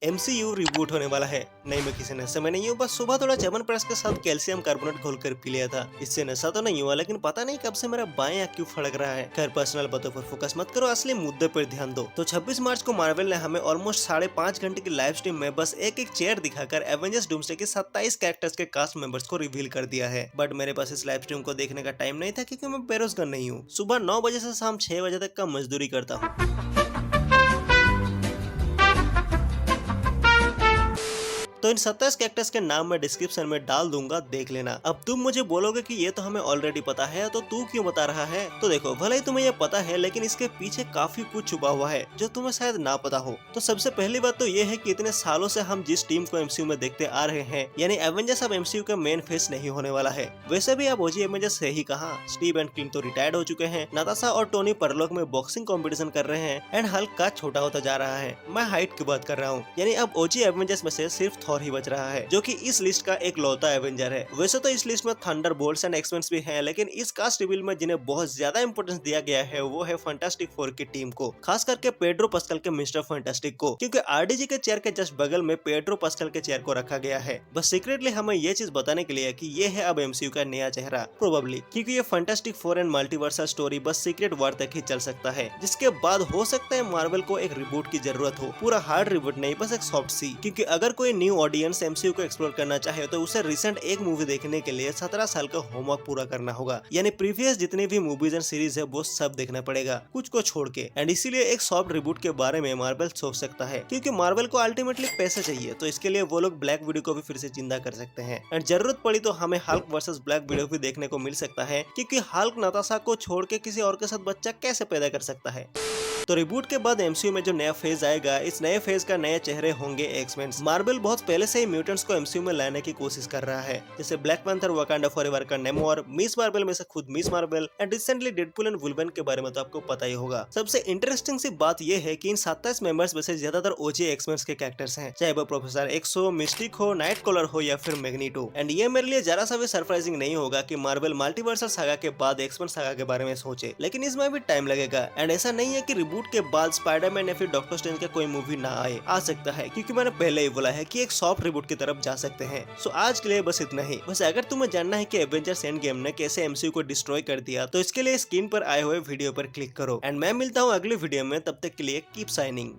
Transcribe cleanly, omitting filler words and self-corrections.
MCU reboot होने वाला है। नहीं, मैं किसी नशे में नहीं हूँ, बस सुबह थोड़ा च्यवनप्राश के साथ कैल्शियम कार्बोनेट घोलकर पी लिया था। इससे नशा तो नहीं हुआ, लेकिन पता नहीं कब से मेरा बाएं आँख क्यों फड़क रहा है। खैर, पर्सनल बातों पर फोकस मत करो, असली मुद्दे पर ध्यान दो। तो 26 मार्च को मार्वल ने हमें ऑलमोस्ट 5.5 घंटे की लाइव स्ट्रीम में बस एक चेयर दिखाकर एवेंजर्स डूम्सडे के 27 कैरेक्टर्स के कास्ट मेंबर्स को रिवील कर दिया है। बट मेरे पास इस लाइव स्ट्रीम को देखने का टाइम नहीं था, क्योंकि मैं बेरोजगार नहीं हूँ। सुबह 9 बजे से शाम 6 बजे तक का मजदूरी करता हूँ। तो इन 27 कैरेक्टर्स के नाम मैं डिस्क्रिप्शन में डाल दूंगा, देख लेना। अब तुम मुझे बोलोगे कि ये तो हमें ऑलरेडी पता है, तो तू क्यों बता रहा है? तो देखो, भले ही तुम्हें ये पता है, लेकिन इसके पीछे काफी कुछ छुपा हुआ है जो तुम्हें शायद ना पता हो। तो सबसे पहली बात तो ये है कि इतने सालों से हम जिस टीम को MCU में देखते आ रहे हैं, यानी एवेंजर्स अब MCU का मेन फेस नहीं होने वाला है। वैसे भी अब ओजी एवेंजर्स है ही कहाँ। स्टीव एंड क्लिंट तो रिटायर्ड हो चुके हैं, नाताशा और टोनी परलोक में बॉक्सिंग कॉम्पिटिशन कर रहे हैं, एंड हल्क का छोटा होता जा रहा है। मैं हाइट की बात कर रहा हूँ, यानी अब ओजी एवेंजर्स में से सिर्फ थॉर ही बच रहा है, जो कि इस लिस्ट का एक लौता एवेंजर है। वैसे तो इस लिस्ट में थंडरबोल्ट्स एंड एक्समेन भी हैं, लेकिन इस कास्ट रिवील में जिन्हें बहुत ज्यादा इंपोर्टेंस दिया गया है वो है फैंटास्टिक फोर की टीम को, खास करके पेड्रो पास्कल के मिस्टर फैंटास्टिक को, क्योंकि RDG के चेयर के जस्ट बगल में पेड्रो पास्कल के चेयर को रखा गया है। बस सीक्रेटली हमें ये चीज बताने के लिए कि ये है अब MCU का नया चेहरा, प्रोबेबली, क्योंकि ये fantastic four and multiversal story बस सीक्रेट वॉर तक ही चल सकता है, जिसके बाद हो सकता है मार्वल को एक रिबूट की जरूरत हो। पूरा हार्ड रिबूट नहीं, बस एक सॉफ्ट सी, क्योंकि अगर कोई न्यू ऑडियंस MCU को एक्सप्लोर करना चाहे तो उसे रिसेंट एक मूवी देखने के लिए 17 साल का होमवर्क पूरा करना होगा, यानी प्रीवियस जितनी भी मूवीज एंड सीरीज है वो सब देखना पड़ेगा, कुछ को छोड़ के। एंड इसीलिए एक सॉफ्ट रिबूट के बारे में मार्वल सोच सकता है, क्योंकि मार्वल को अल्टीमेटली पैसे चाहिए, तो इसके लिए वो लोग ब्लैक विडो को भी फिर से जिंदा कर सकते हैं। एंड जरूरत पड़ी तो हमें हल्क वर्सेस ब्लैक विडो भी देखने को मिल सकता है, क्योंकि हल्क नताशा को छोड़ के किसी और के साथ बच्चा कैसे पैदा कर सकता है। तो रिबूट के बाद MCU में जो नया फेज आएगा, इस नए फेज का नए चेहरे होंगे एक्समेन। मार्वल बहुत पहले से ही म्यूटेंट्स को MCU में लाने की कोशिश कर रहा है, जैसे ब्लैक पैंथर, वकांडा फॉरएवर का नेमोर, मिस मार्वल में से खुद Miss Marvel, and recently Deadpool and Wolverine के बारे में तो आपको पता ही होगा। सबसे इंटरेस्टिंग सी बात यह है कि इन 27 मेंबर्स में से ज्यादातर OG एक्समेन के कैरेक्टर्स हैं, चाहे वो प्रोफेसर एक्स हो, मिस्टिक हो, नाइट कॉलर हो या फिर मैग्नीटो। एंड ये मेरे लिए जरा सा भी सरप्राइजिंग नहीं होगा कि मार्वल मल्टीवर्सल सागा के बाद एक्समेन सागा के बारे में सोचे, लेकिन इसमें भी टाइम लगेगा। एंड ऐसा नहीं है कि रिबूट के बाद स्पाइडरमैन या फिर डॉक्टर स्ट्रेंज का कोई मूवी ना आए, आ सकता है, क्योंकि मैंने पहले ही बोला है कि एक सॉफ्ट रिबूट की तरफ जा सकते हैं। सो आज के लिए बस इतना ही। वैसे अगर तुम्हें जानना है कि एवेंजर्स एंड गेम ने कैसे MCU को डिस्ट्रॉय कर दिया, तो इसके लिए स्क्रीन पर आए हुए वीडियो पर क्लिक करो। एंड मैं मिलता हूँ अगली वीडियो में, तब तक के लिए कीप साइनिंग।